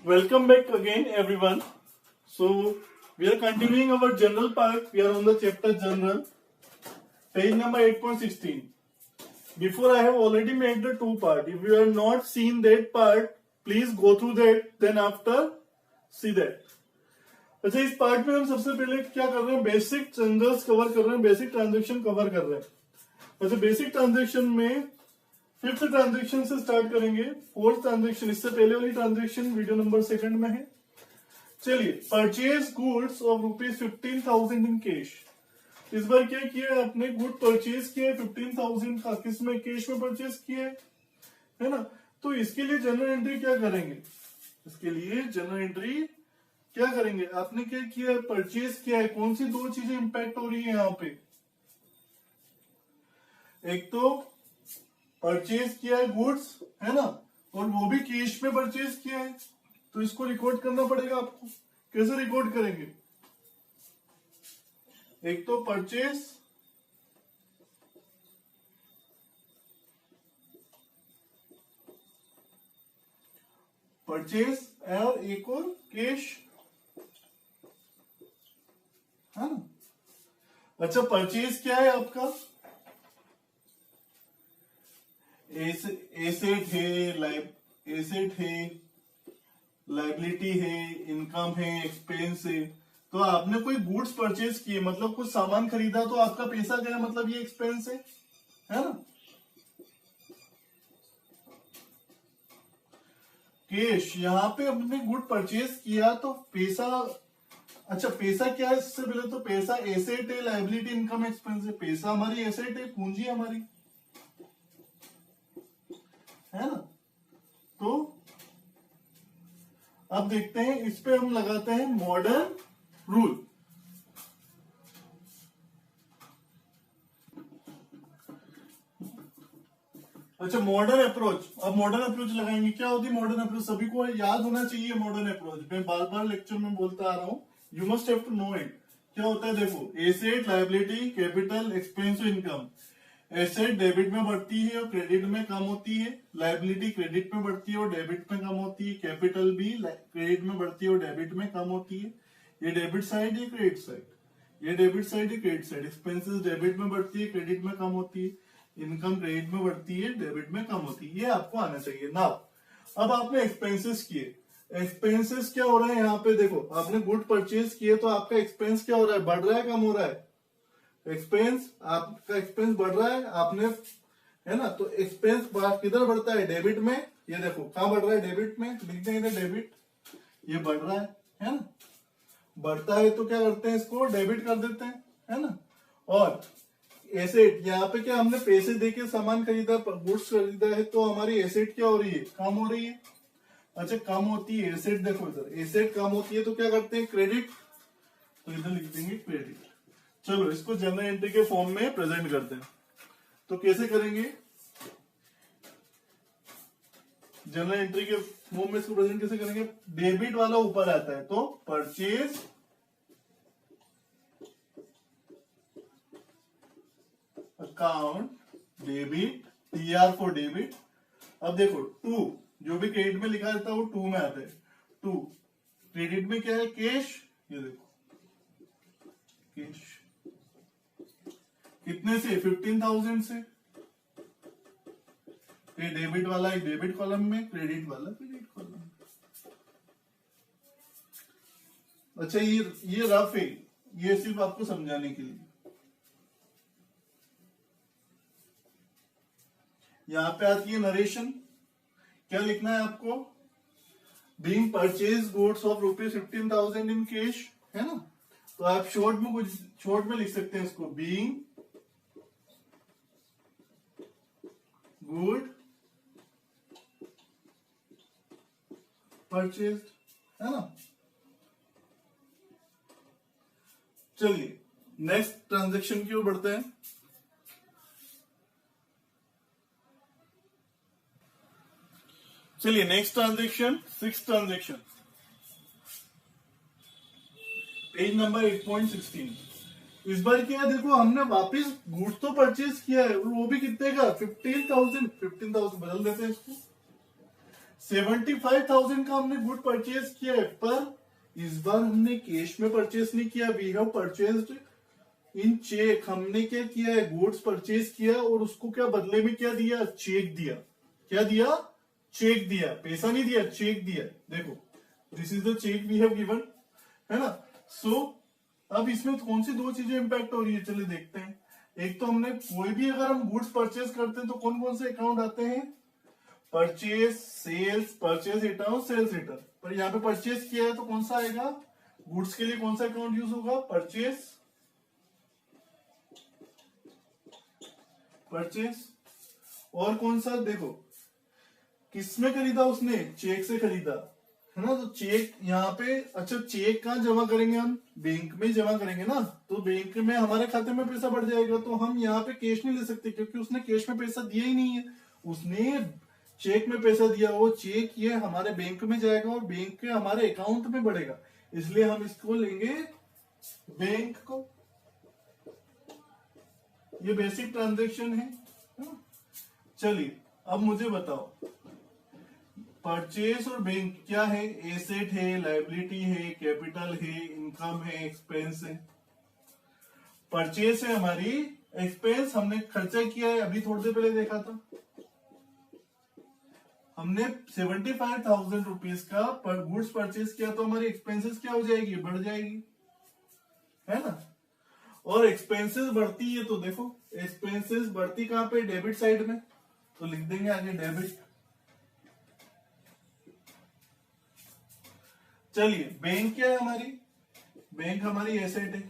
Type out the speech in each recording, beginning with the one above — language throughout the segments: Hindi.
Welcome back again, everyone. So, we are continuing our general part. We are on the chapter general, page number 8.16. Before I have already made the two part. If you have not seen that part, please go through that. Then after, see that. अच्छा, इस पार्ट में हम सबसे पहले क्या कर रहे हैं? बेसिक चेंजेस कवर कर रहे हैं, बेसिक ट्रांजेक्शन कवर कर रहे हैं। अच्छा, बेसिक ट्रांजेक्शन में फिफ्थ ट्रांजेक्शन से स्टार्ट करेंगे। फोर्थ ट्रांजेक्शन, इससे पहले वाली ट्रांजेक्शन वीडियो नंबर 2 में है। चलिए, purchase goods of ₹15,000 in cash. इस बार क्या किया है आपने? गुड परचेज किया है 15,000 का, किस में? कैश में परचेज किया है ना। तो इसके लिए जनरल एंट्री क्या करेंगे? इसके लिए जनरल एंट्री क्या करेंगे? आपने क्या किया है? परचेज किया है। कौन सी दो चीजें इंपैक्ट हो रही है यहाँ पे? एक तो परचेज किया है गुड्स, है ना, और वो भी कैश में परचेज किया है, तो इसको रिकॉर्ड करना पड़ेगा आपको। कैसे रिकॉर्ड करेंगे? एक तो परचेज, और एक और कैश, है ना। अच्छा, परचेज क्या है आपका? एसेट है, लाइबिलिटी है, इनकम है, एक्सपेंस है। तो आपने कोई गुड्स परचेज किए, मतलब कुछ सामान खरीदा, तो आपका पैसा गया, मतलब ये एक्सपेंस है ना। कैश, यहाँ पे हमने गुड परचेज किया तो पैसा। अच्छा, पैसा क्या है? इससे पहले तो पैसा एसेट है, लाइबिलिटी, इनकम, एक्सपेंस है। पैसा हमारी एसेट है, पूंजी हमारी, है ना। तो अब देखते हैं, इस पे हम लगाते हैं मॉडर्न रूल। अच्छा, मॉडर्न अप्रोच। अब मॉडर्न अप्रोच लगाएंगे। क्या होती है मॉडर्न अप्रोच? सभी को याद होना चाहिए मॉडर्न अप्रोच। मैं बार बार लेक्चर में बोलता आ रहा हूं, you must have to know it. क्या होता है? देखो, asset, liability, capital, expense, income. Asset debit में बढ़ती है और क्रेडिट में कम होती है। लाइबिलिटी क्रेडिट में बढ़ती है और डेबिट में कम होती है। कैपिटल भी क्रेडिट में बढ़ती है और डेबिट में कम होती है। ये डेबिट साइड, ये क्रेडिट साइड। ये डेबिट साइड, ये क्रेडिट साइड। एक्सपेंसेस डेबिट में बढ़ती है, क्रेडिट में कम होती है। इनकम क्रेडिट में बढ़ती है, डेबिट में कम होती है। ये आपको आना चाहिए ना। अब आपने एक्सपेंसेस किए। एक्सपेंसेस क्या हो रहा है यहाँ पे? देखो, आपने गुड परचेज किए तो आपका एक्सपेंस क्या हो रहा है? बढ़ रहा है, कम हो रहा है? एक्सपेंस, आपका एक्सपेंस बढ़ रहा है। आपने, है ना, तो एक्सपेंस किधर बढ़ता है? डेबिट में। ये देखो, कहां बढ़ रहा है? डेबिट में। लिख देंगे डेबिट, ये बढ़ रहा है ना। बढ़ता है तो क्या करते हैं? इसको डेबिट कर देते हैं, है ना। और एसेट, यहाँ पे क्या हमने पैसे देके सामान खरीदा, गुड्स खरीदा है, तो हमारी एसेट क्या हो रही है? कम हो रही है। अच्छा, कम होती है एसेट। देखो इधर, एसेट कम होती है तो क्या करते हैं? क्रेडिट, तो इधर लिख देंगे क्रेडिट। चलो, इसको जनरल एंट्री के फॉर्म में प्रेजेंट करते हैं। तो कैसे करेंगे? जनरल एंट्री के फॉर्म में इसको प्रेजेंट कैसे करेंगे? डेबिट वाला ऊपर आता है, तो purchase account debit, TR for debit. अब देखो, टू, जो भी क्रेडिट में लिखा रहता है वो टू में आता है। टू, क्रेडिट में क्या है? कैश। ये देखो, कैश कितने से? 15,000 से। ये डेबिट वाला एक डेबिट कॉलम में, क्रेडिट वाला क्रेडिट कॉलम में। अच्छा, ये रफ है, ये सिर्फ आपको समझाने के लिए। यहां पे आती है नरेशन। क्या लिखना है आपको? Being purchase goods of ₹15,000 in cash, है ना। तो आप शॉर्ट में लिख सकते हैं इसको, बीइंग गुड परचेज, है ना। चलिए, नेक्स्ट ट्रांजेक्शन की ओर बढ़ते हैं। चलिए, next transaction, 6th transaction, page number 8.16। इस बार क्या है? देखो, हमने वापस गुड्स तो परचेज किया है, वो भी कितने का? 15,000 बदल देते हैं इसको। 75,000 का हमने गुड परचेज किया है, पर इस बार हमने कैश में परचेज नहीं किया। We have purchased in cheque. हमने क्या किया है, गुड्स परचेज किया और उसको क्या बदले में क्या दिया, चेक दिया। क्या दिया, चेक दिया, पैसा नहीं दिया, चेक दिया। देखो, this is the cheque we have given, है ना। सो अब इसमें कौन सी दो चीजें इंपैक्ट हो रही है, चलिए देखते हैं। एक तो हमने कोई भी अगर हम गुड्स परचेज करते हैं तो कौन कौन से अकाउंट आते हैं, purchase, sales, purchase return, sales return. पर यहाँ पे परचेज किया है तो कौन सा आएगा, गुड्स के लिए कौन सा अकाउंट यूज होगा, परचेज, परचेज। और कौन सा, देखो किसमें खरीदा उसने, चेक से खरीदा, है ना। तो चेक यहाँ पे, अच्छा चेक कहाँ जमा करेंगे हम, बैंक में जमा करेंगे ना। तो बैंक में हमारे खाते में पैसा बढ़ जाएगा, तो हम यहाँ पे कैश नहीं ले सकते क्योंकि उसने कैश में पैसा दिया ही नहीं है, उसने चेक में पैसा दिया। वो चेक ये हमारे बैंक में जाएगा और बैंक के हमारे अकाउंट में बढ़ेगा, इसलिए हम इसको लेंगे बैंक को। ये बेसिक ट्रांजैक्शन है। चलिए अब मुझे बताओ, परचेज और बैंक क्या है, एसेट है, लायबिलिटी है, कैपिटल है, इनकम है, एक्सपेंस है। परचेज है हमारी, एक्सपेंस हमने खर्चा किया है, अभी थोड़ी देर पहले देखा था हमने 75,000 रुपीज का पर गुड्स परचेज किया, तो हमारी एक्सपेंसेस क्या हो जाएगी, बढ़ जाएगी, है ना। और एक्सपेंसेस बढ़ती है तो देखो, एक्सपेंसेस बढ़ती कहां पे, डेबिट साइड में, तो लिख देंगे आगे डेबिट। चलिए बैंक क्या है हमारी, बैंक हमारी एसेट है।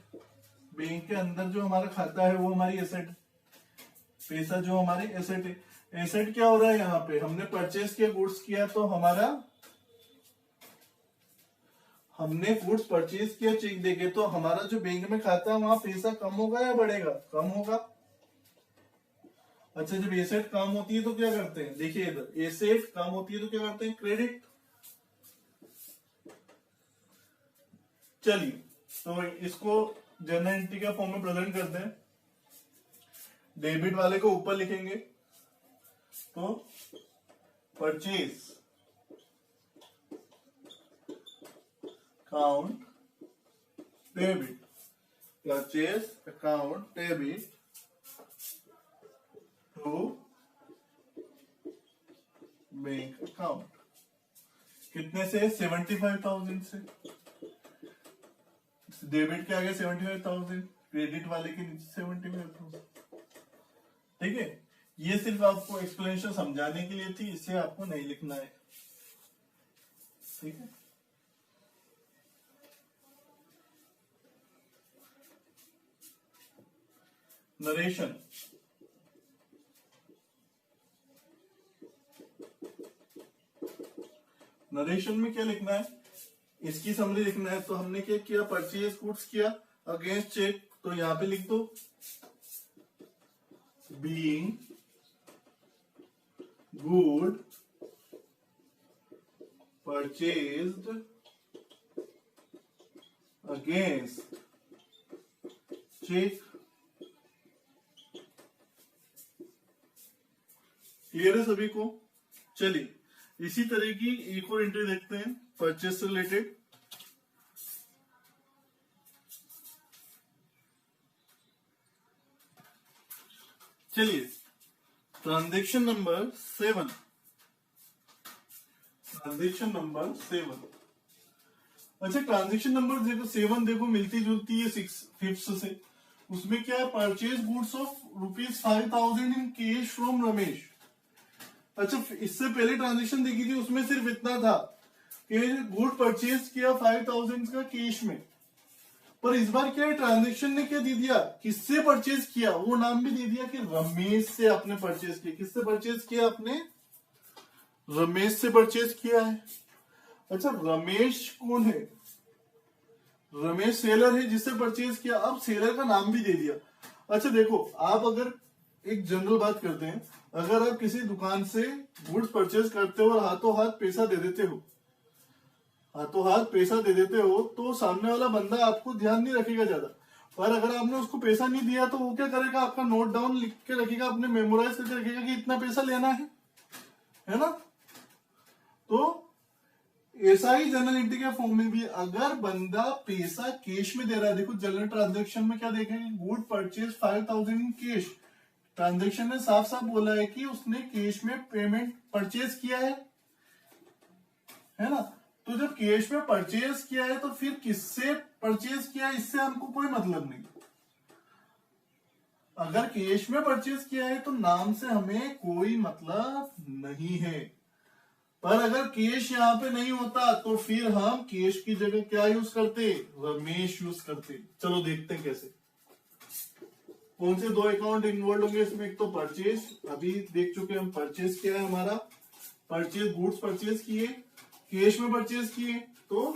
बैंक के अंदर जो हमारा खाता है वो हमारी एसेट, पैसा जो हमारी एसेट है। एसेट क्या हो रहा है, यहाँ पे हमने परचेज किया, गुड्स किया, तो हमारा, हमने गुड्स परचेज किया चेक देके, तो हमारा जो बैंक में खाता है वहां पैसा कम होगा या बढ़ेगा, कम होगा। अच्छा जब एसेट कम होती है तो क्या करते हैं, देखिए इधर, एसेट कम होती है तो क्या करते हैं, क्रेडिट। चलिए तो इसको जनरल एंट्री का फॉर्म में प्रेजेंट करते हैं। डेबिट वाले को ऊपर लिखेंगे, तो purchase account debit, purchase account debit to bank account. कितने से, 75,000 से। डेबिट के आगे 75,000, क्रेडिट वाले के नीचे 75,000। ठीक है, ये सिर्फ आपको एक्सप्लेनेशन समझाने के लिए थी, इसे आपको नहीं लिखना है, ठीक है। नरेशन, नरेशन में क्या लिखना है, इसकी समरी लिखना है। तो हमने क्या किया, परचेज गुड्स किया अगेंस्ट चेक, तो यहां पे लिख दो being good purchased against cheque. Clear है सभी को। चलिए इसी तरह की एक और एंट्री देखते हैं परचेज से रिलेटेड। चलिए ट्रांजैक्शन नंबर 7, ट्रांजैक्शन नंबर 7। अच्छा ट्रांजैक्शन नंबर देखो 7 देखो मिलती जुलती है 5th से। उसमें क्या है, purchase goods of ₹5,000 in cash from Ramesh. अच्छा इससे पहले ट्रांजैक्शन देखी थी, उसमें सिर्फ इतना था कि गुड परचेज किया 5,000 का कैश में। पर इस बार क्या है, ट्रांजैक्शन ने क्या दे दिया, किससे परचेज किया, वो नाम भी दे दिया कि रमेश से आपने परचेज किया। किससे परचेज किया आपने, रमेश से परचेज किया है। अच्छा रमेश कौन है, रमेश सेलर है जिससे परचेज किया। अब सेलर का नाम भी दे दिया। अच्छा देखो, आप अगर एक जनरल बात करते हैं, अगर आप किसी दुकान से गुड्स परचेज करते हो और हाथों हाथ पैसा दे देते हो, हाथों हाथ पैसा दे देते हो, तो सामने वाला बंदा आपको ध्यान नहीं रखेगा ज्यादा। पर अगर आपने उसको पैसा नहीं दिया तो वो क्या करेगा, आपका नोट डाउन लिख के रखेगा, अपने मेमोराइज करके रखेगा कि इतना पैसा लेना है ना। तो ऐसा ही जनरल एंट्री के फॉर्म में भी अगर बंदा पैसा कैश में दे रहा है, देखो जनरल ट्रांजैक्शन में क्या देखेंगे, good purchase 5000 in cash. Transaction ने साफ साफ बोला है कि उसने कैश में पेमेंट परचेज किया है ना। तो जब कैश में परचेज किया है तो फिर किससे परचेज किया है इससे हमको कोई मतलब नहीं। अगर कैश में परचेज किया है तो नाम से हमें कोई मतलब नहीं है। पर अगर कैश यहाँ पे नहीं होता तो फिर हम कैश की जगह क्या यूज करते, रमेश यूज करते। चलो देखते हैं कैसे। कौन से दो अकाउंट इन्वॉल्व होंगे इसमें, एक तो परचेज, अभी देख चुके हम परचेज क्या है हमारा, परचेज गुड्स परचेज किए, कैश में परचेज किए तो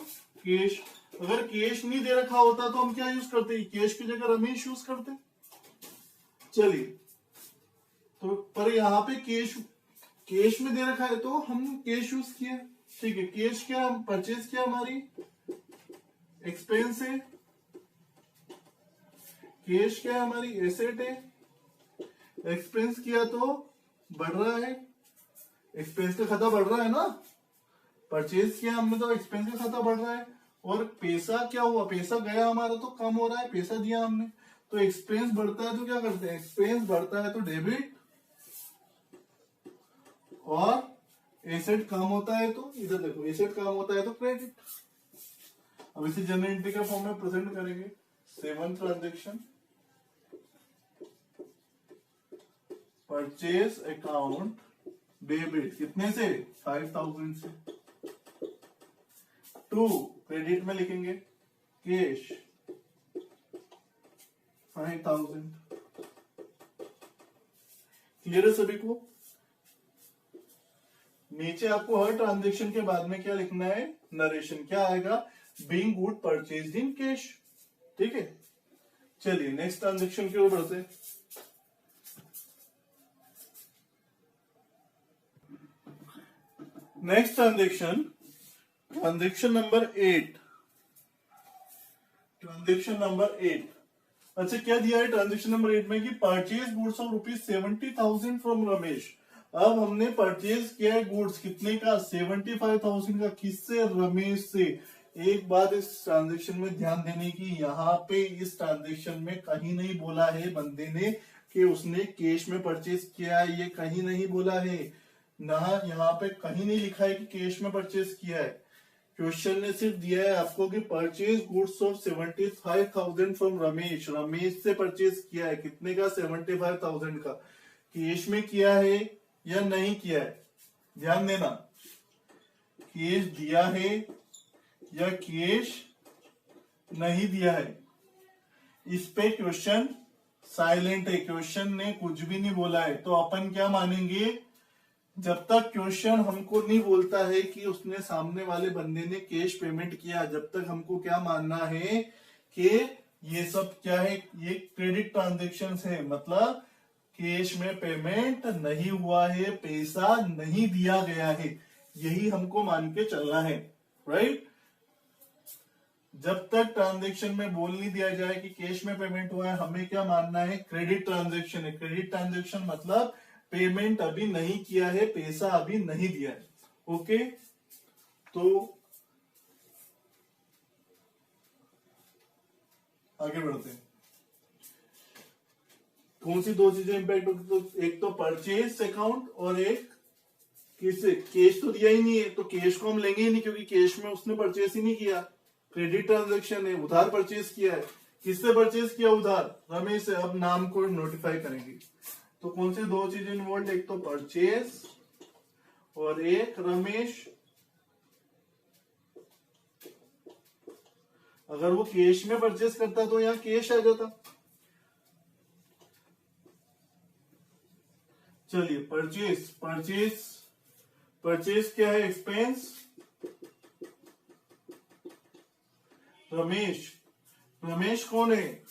कैश। अगर कैश नहीं दे रखा होता तो हम क्या यूज करते, कैश की जगह रमेश यूज करते। चलिए तो पर यहाँ पे कैश में दे रखा है तो हम कैश यूज किया, ठीक है। कैश क्या, परचेज क्या हमारी एक्सपेंस है, कैश क्या है हमारी एसेट है, एक्सपेंस किया तो बढ़ रहा है, एक्सपेंस का खाता बढ़ रहा है ना, परचेज किया हमने तो एक्सपेंस का खाता बढ़ रहा है। और पैसा क्या हुआ, पैसा गया हमारा तो कम हो रहा है, पैसा दिया हमने तो एक्सपेंस बढ़ता है तो क्या करते हैं, एक्सपेंस बढ़ता है तो डेबिट, और एसेट कम होता है तो इधर देखो एसेट कम होता है तो क्रेडिट। अब इसे जनरल एंट्री के फॉर्म में प्रेजेंट करेंगे। 7 ट्रांजेक्शन, परचेज अकाउंट डेबिट कितने से, 5000 से। 2 क्रेडिट में लिखेंगे कैश 5000। क्लियर है सभी को। नीचे आपको हर ट्रांजेक्शन के बाद में क्या लिखना है, नरेशन क्या आएगा, being good purchase in cash, ठीक है। चलिए नेक्स्ट ट्रांजेक्शन की ओर बढ़ते। Next transaction, transaction number 8। Transaction number 8, अच्छा क्या दिया है ट्रांजेक्शन नंबर 8 में कि purchase goods of ₹70,000 from Ramesh. अब हमने परचेज किया है गुड्स कितने का, 75,000 का, किससे, रमेश से। एक बात इस ट्रांजेक्शन में ध्यान देने की, यहाँ पे इस ट्रांजेक्शन में कहीं नहीं बोला है बंदे ने कि उसने कैश में परचेज किया है, ये कहीं नहीं बोला है ना, यहाँ पे कहीं नहीं लिखा है कि कैश में परचेज किया है। क्वेश्चन ने सिर्फ दिया है आपको कि purchase goods of 75,000 from Ramesh, Ramesh से परचेज किया है कितने का, 75,000 का। कैश में किया है या नहीं किया है, ध्यान देना, कैश दिया है या कैश नहीं दिया है, इस पे क्वेश्चन साइलेंट है, क्वेश्चन ने कुछ भी नहीं बोला है। तो अपन क्या मानेंगे, जब तक क्वेश्चन हमको नहीं बोलता है कि उसने सामने वाले बंदे ने कैश पेमेंट किया, जब तक हमको क्या मानना है कि ये सब क्या है, ये क्रेडिट ट्रांजेक्शन है, मतलब कैश में पेमेंट नहीं हुआ है, पैसा नहीं दिया गया है, यही हमको मान के चलना है, राइट। जब तक ट्रांजेक्शन में बोल नहीं दिया जाए कि कैश में पेमेंट हुआ है, हमें क्या मानना है, क्रेडिट ट्रांजेक्शन है। क्रेडिट ट्रांजेक्शन मतलब पेमेंट अभी नहीं किया है, पैसा अभी नहीं दिया है, ओके। तो आगे बढ़ते हैं। कौन सी दो चीजें इंपैक्ट होती, तो एक तो परचेज अकाउंट और एक किससे, कैश तो दिया ही नहीं है तो कैश को हम लेंगे ही नहीं, क्योंकि कैश में उसने परचेज ही नहीं किया, क्रेडिट ट्रांजेक्शन है, उधार परचेज किया है। किससे परचेज किया, उधार, रमेश से। अब नाम को नोटिफाई करेंगे तो कौन सी दो चीजें इन्वॉल्व, एक तो परचेज और एक रमेश। अगर वो कैश में परचेज करता तो यहां कैश आ जाता। चलिए परचेज, परचेज क्या है, एक्सपेंस। रमेश कौन है,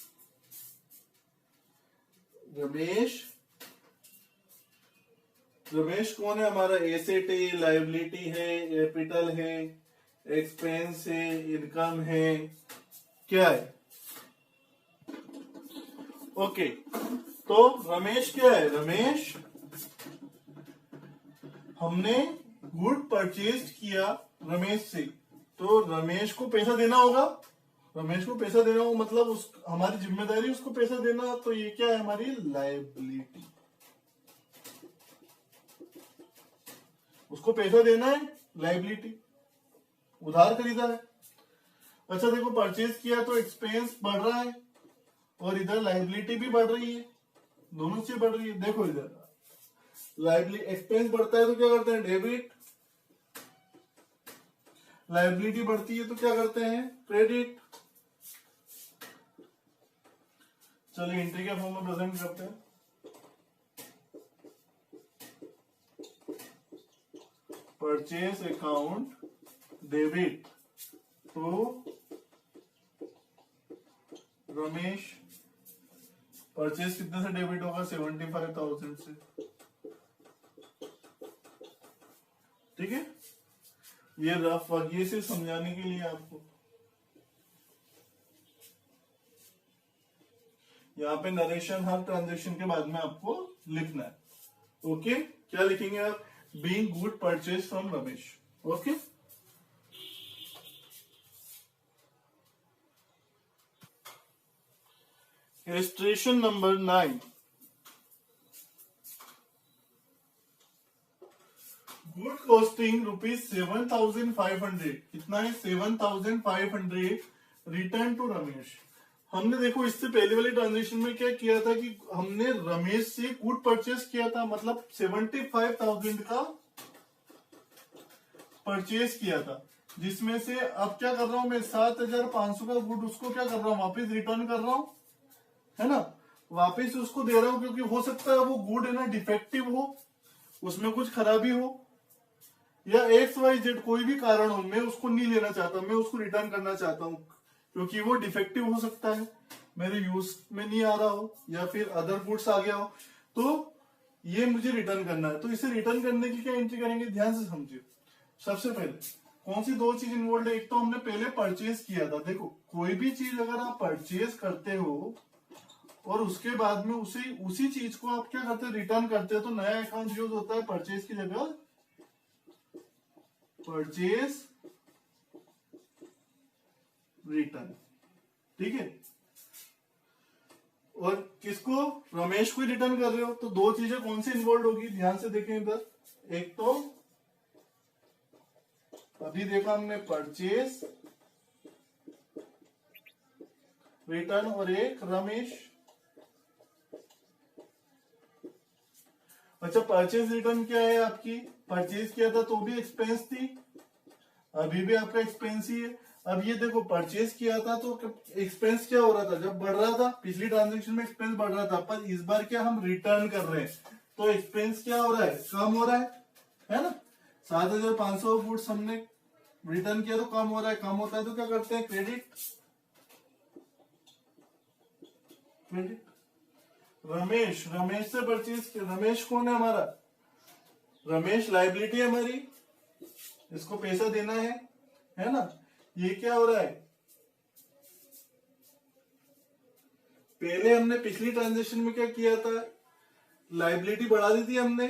रमेश कौन है हमारा, एसेट है, लायबिलिटी है, कैपिटल है, एक्सपेंस है, इनकम है, क्या है, ओके। तो रमेश क्या है, रमेश हमने गुड परचेज किया रमेश से, तो रमेश को पैसा देना होगा, रमेश को पैसा देना होगा मतलब उस हमारी जिम्मेदारी उसको पैसा देना, तो ये क्या है हमारी लायबिलिटी, उसको पैसा देना है, लायबिलिटी, उधार खरीदा है। अच्छा देखो परचेज किया तो एक्सपेंस बढ़ रहा है और इधर लायबिलिटी भी बढ़ रही है, दोनों चीज बढ़ रही है। देखो इधर लायबिलिटी एक्सपेंस बढ़ता है तो क्या करते हैं डेबिट, लायबिलिटी बढ़ती है तो क्या करते हैं क्रेडिट। चलिए एंट्री के फॉर्म में प्रेजेंट करते हैं। Purchase account debit to Ramesh, purchase कितने से डेबिट होगा 75,000 से, ठीक है। ये रफ वर्क ये सिर्फ समझाने के लिए आपको, यहाँ पे नरेशन हर ट्रांजेक्शन के बाद में आपको लिखना है। ओके क्या लिखेंगे आप, being good purchase from Ramesh. Okay illustration number 9, good costing ₹7,500, कितना है 7,500 रिटर्न टू रमेश। हमने देखो इससे पहले वाले ट्रांजेक्शन में क्या किया था कि हमने रमेश से गुड परचेज किया था, मतलब 75,000 का परचेज किया था, जिसमें से अब क्या कर रहा हूं मैं 7,500 का गुड उसको क्या कर रहा हूं वापस रिटर्न कर रहा हूं, है ना, वापस उसको दे रहा हूं, क्योंकि हो सकता है वो गुड है ना डिफेक्टिव हो, उसमें कुछ खराबी हो या XYZ कोई भी कारण हो, मैं उसको नहीं लेना चाहता, मैं उसको रिटर्न करना चाहता हूं, क्योंकि वो डिफेक्टिव हो सकता है, मेरे यूज में नहीं आ रहा हो या फिर अदर गुड्स आ गया हो, तो ये मुझे रिटर्न करना है। तो इसे रिटर्न करने की क्या एंट्री करेंगे, ध्यान से समझिए। सबसे पहले कौन सी दो चीज इन्वॉल्व है, एक तो हमने पहले परचेज किया था। देखो कोई भी चीज अगर आप परचेज करते हो और उसके बाद में उसी चीज को आप क्या करते हैं रिटर्न करते हैं, तो नया अकाउंट यूज होता है परचेज की जगह परचेज रिटर्न, ठीक है। और किसको, रमेश को रिटर्न कर रहे हो, तो दो चीजें कौन सी इन्वॉल्व होगी, ध्यान से देखें इधर, एक तो अभी देखा हमने परचेज रिटर्न और एक रमेश। अच्छा परचेज रिटर्न क्या है आपकी, परचेज किया था तो भी एक्सपेंस थी, अभी भी आपका एक्सपेंस ही है। अब ये देखो परचेज किया था तो एक्सपेंस क्या हो रहा था, जब बढ़ रहा था पिछली ट्रांजेक्शन में एक्सपेंस बढ़ रहा था, पर इस बार क्या हम रिटर्न कर रहे हैं तो एक्सपेंस क्या हो रहा है, कम हो रहा है ना। 7,500 गुड्स हमने रिटर्न किया तो कम हो रहा है, कम होता है तो क्या करते हैं क्रेडिट। रमेश से परचेज, रमेश कौन है हमारा, रमेश लायबिलिटी है हमारी, इसको पैसा देना है ना। ये क्या हो रहा है, पहले हमने पिछली ट्रांजेक्शन में क्या किया था, लायबिलिटी बढ़ा दी थी हमने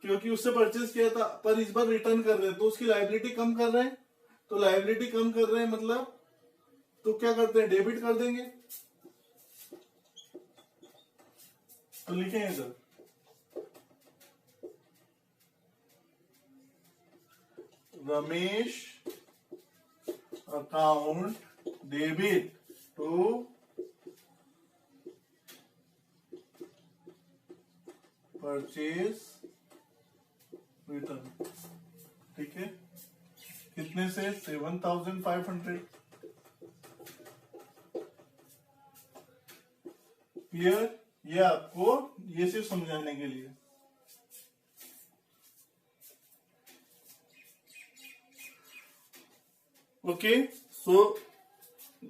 क्योंकि उससे परचेज किया था, पर इस बार रिटर्न कर रहे हैं तो उसकी लायबिलिटी कम कर रहे हैं, तो लायबिलिटी कम कर रहे हैं मतलब तो क्या करते हैं डेबिट कर देंगे। तो लिखेंगे इधर Ramesh account debit to purchase return, ठीक है, कितने से 7,500। क्लियर, ये आपको ये सिर्फ समझाने के लिए। Okay so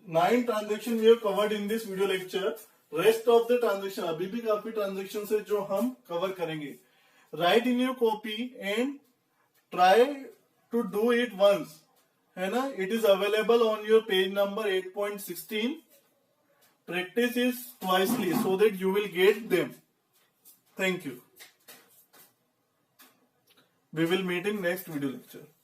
9 transaction we have covered in this video lecture. Rest of the transaction अभी भी काफी ट्रांजेक्शन है जो हम कवर करेंगे। Write in your copy and try to do it once, है ना। It is available on your page number 8.16। Practice is twicely so that you will get them. Thank you. We will meet in next video lecture.